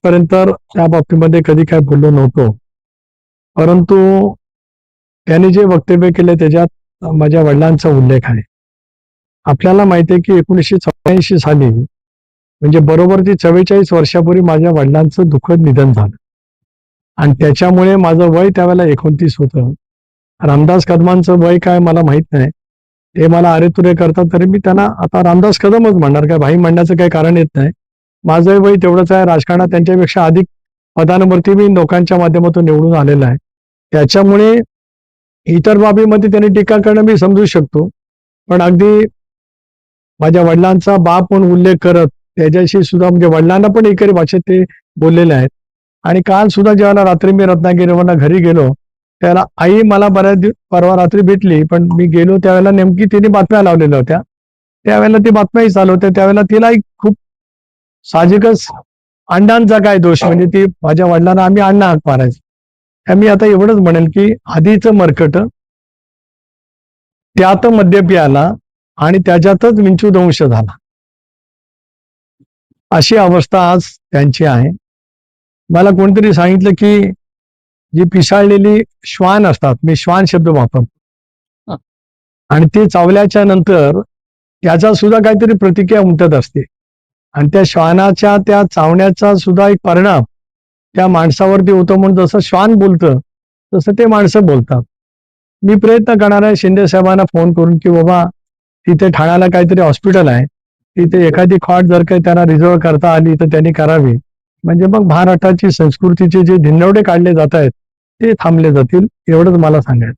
पर्यंत त्या बाबतीमध्ये कधी काय बोललो नव्हतो. परंतु त्यांनी जे वक्तव्य केले त्याच्यात माझ्या वडिलांचा उल्लेख आहे. आपल्याला माहिती आहे की 1984 साली म्हणजे बरोबर ती 44 वर्षापूर्वी माझ्या वडिलांचं दुःखद निधन झालं आणि त्याच्यामुळे माझं वय त्यावेळेला 29 होतं. रामदास कदमांचं वय काय मला माहित नाही. ते मला अरेतुरे करतात तरी मी त्यांना आता रामदास कदमच म्हणणार, काय भाई म्हणण्याचं काही कारण येत नाही. माझं वय तेवढंच आहे. राजकारणात त्यांच्यापेक्षा अधिक पदांवरती मी लोकांच्या माध्यमातून निवडून आलेला आहे. त्याच्यामुळे इतर बाबीमध्ये त्यांनी टीका करणं मी समजू शकतो. पण अगदी माझ्या वडिलांचा बाप म्हणून उल्लेख करत त्याच्याशी सुद्धा म्हणजे वडिलांना पण एकरी भाषेत ते बोललेले आहेत. आणि काल सुद्धा जेव्हा रात्री मी रत्नागिरीवरनं घरी गेलो त्याला आई मला परवा रात्री भेटली, पण मी गेलो त्यावेळेला नेमकी तिने बातम्या लावलेल्या होत्या. त्यावेळेला ती बातम्याही चालू होत्या. त्यावेळेला तिलाही खूप साहजिकच अण्णांचा काय दोष, म्हणजे ती माझ्या वडिलांना आम्ही अण्णा हाक मारायचो. मी आता एवढंच म्हणेल की आधीचं मरकट त्यात मद्यपी आला आणि त्याच्यातच विंचूदंश झाला, अशी अवस्था आज त्यांची आहे. मला कोणतरी सांगितलं की जी पिसाळलेली श्वान असतात, मी श्वान शब्द वापरतो, आणि ते चावल्याच्या नंतर त्याचा सुद्धा काहीतरी प्रतिक्रिया उमटत असते आणि त्या श्वानाच्या त्या चावण्याचा सुद्धा एक परिणाम त्या माणसावरती होतो. म्हणून जसं श्वान बोलतं तसं ते माणसं बोलतात. मी प्रयत्न करणार आहे शिंदे साहेबांना फोन करून की बाबा तिथे ठाण्याला काहीतरी हॉस्पिटल आहे, तिथे एखादी खाट जर काही त्यांना रिझर्व करता आली तर त्यांनी करावी. म्हणजे मग महाराष्ट्राची संस्कृतीचे जे धिंडवडे काढले जात आहेत ते थांबले जातील, एवढंच मला सांगायचं.